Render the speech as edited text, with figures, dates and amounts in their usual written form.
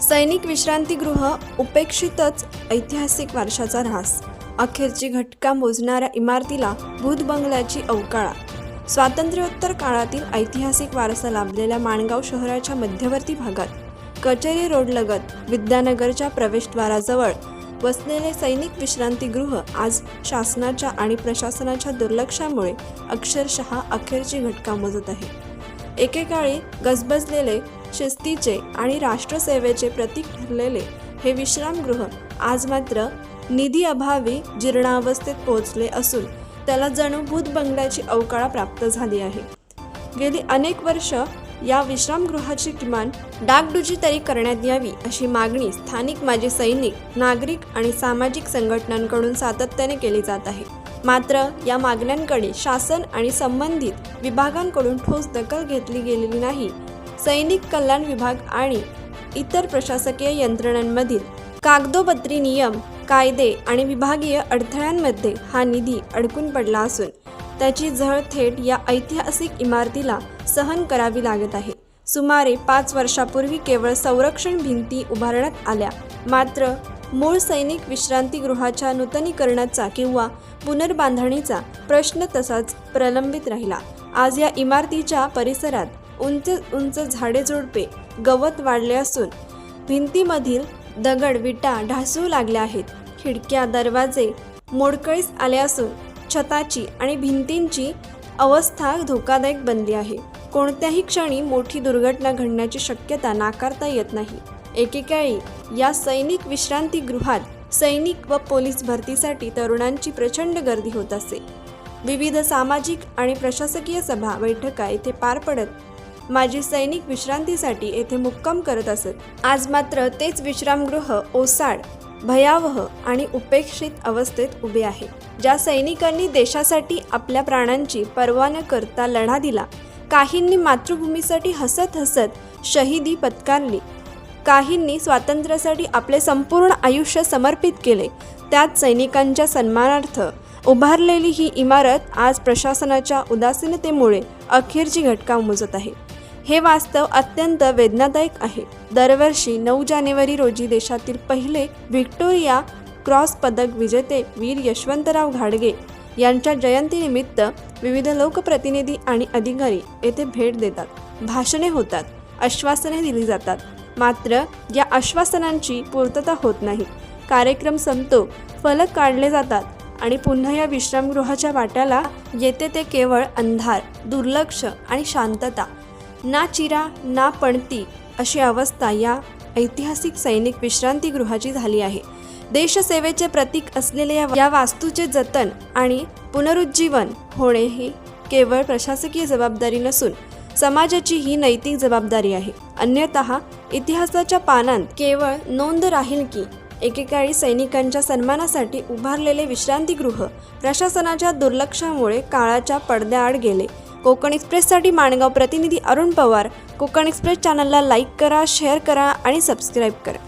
सैनिक विश्रांतीगृह उपेक्षितच ऐतिहासिक वारशाचा ऱ्हास. अखेरची घटका मोजणाऱ्या इमारतीला भूत बंगल्याची अवकाळा. स्वातंत्र्योत्तर काळातील ऐतिहासिक वारसा लाभलेल्या माणगाव शहराच्या मध्यवर्ती भागात कचेरी रोडलगत विद्यानगरच्या प्रवेशद्वाराजवळ वसलेले सैनिक विश्रांतीगृह आज शासनाच्या आणि प्रशासनाच्या दुर्लक्षामुळे अक्षरशः अखेरची घटका मोजत आहे. एकेकाळी गजबजलेले, शिस्तीचे आणि राष्ट्रसेवेचे प्रतीक ठरलेले हे विश्रामगृह आज मात्र निधी अभावी जीर्णावस्थेत पोहोचले असून त्याला जणू भूत बंगल्याची अवकाळा प्राप्त झाली आहे. गेली अनेक वर्ष या विश्रामगृहाची किमान डागडुजी तरी करण्यात यावी अशी मागणी स्थानिक माजी सैनिक, नागरिक आणि सामाजिक संघटनांकडून सातत्याने केली जात आहे. मात्र या मागण्यांकडे शासन आणि संबंधित विभागांकडून ठोस दखल घेतली गेलेली नाही. सैनिक कल्याण विभाग आणि इतर प्रशासकीय यंत्रणांमधील कागदोपत्री नियम, कायदे आणि विभागीय अडथळ्यांमध्ये हा निधी अडकून पडला असून त्याची झळ थेट या ऐतिहासिक इमारतीला सहन करावी लागत आहे. सुमारे 5 वर्षापूर्वी केवळ संरक्षण भिंती उभारण्यात आल्या, मात्र मूळ सैनिक विश्रांतीगृहाच्या नूतनीकरणाचा किंवा पुनर्बांधणीचा प्रश्न तसाच प्रलंबित राहिला. आज या इमारतीच्या परिसरात उंच उंच झाडे झुडपे, गवत वाढले असून भिंतीमधील दगड विटा ढासळू लागल्या आहेत. खिडक्या, दरवाजे मोडकळीस आले असून छताची आणि भिंतींची अवस्था धोकादायक बनली आहे. कोणत्याही क्षणी मोठी दुर्घटना घडण्याची शक्यता नाकारता येत नाही. एकेकाळी या सैनिक विश्रांतीगृहात सैनिक व पोलीस भरतीसाठी तरुणांची प्रचंड गर्दी होत असे. विविध सामाजिक आणि प्रशासकीय सभा, बैठका येथे पार पडत माजी सैनिक विश्रांतीसाठी येथे मुक्काम करत असत. आज मात्र तेच विश्रामगृह ओसाड, भयावह आणि उपेक्षित अवस्थेत उभे आहे. ज्या सैनिकांनी देशासाठी आपल्या प्राणांची पर्वा न करता लढा दिला, काहींनी मातृभूमीसाठी हसत हसत शहीदी पत्करली, काहींनी स्वातंत्र्यासाठी आपले संपूर्ण आयुष्य समर्पित केले, त्याच सैनिकांच्या सन्मानार्थ उभारलेली ही इमारत आज प्रशासनाच्या उदासीनतेमुळे अखेरची घटका मोजत आहे. हे वास्तव अत्यंत वेदनादायक आहे. दरवर्षी 9 जानेवारी रोजी देशातील पहिले व्हिक्टोरिया क्रॉस पदक विजेते वीर यशवंतराव घाडगे यांच्या जयंतीनिमित्त विविध लोकप्रतिनिधी आणि अधिकारी येथे भेट देतात, भाषणे होतात, आश्वासने दिली जातात. मात्र या आश्वासनांची पूर्तता होत नाही. कार्यक्रम संपतो, फलक काढले जातात आणि पुन्हा या विश्रामगृहाच्या वाट्याला येते ते केवळ अंधार, दुर्लक्ष आणि शांतता. ना चिरा ना पणती अशी अवस्था या ऐतिहासिक सैनिक विश्रांतीगृहाची झाली आहे. देशसेवेचे प्रतीक असलेल्या या वास्तूचे जतन आणि पुनरुज्जीवन होणे ही केवळ प्रशासकीय जबाबदारी नसून समाजाची ही नैतिक जबाबदारी आहे. अन्यथा इतिहासाच्या पानांत केवळ नोंद राहील की एकेकाळी सैनिकांच्या सन्मानासाठी उभारलेले विश्रांतीगृह प्रशासनाच्या दुर्लक्षामुळे काळाच्या पडद्याआड गेले. कोकण एक्सप्रेससाठी माणगाव प्रतिनिधी अरुण पवार. कोकण एक्सप्रेस चॅनलला लाईक करा, शेअर करा आणि सबस्क्राईब करा.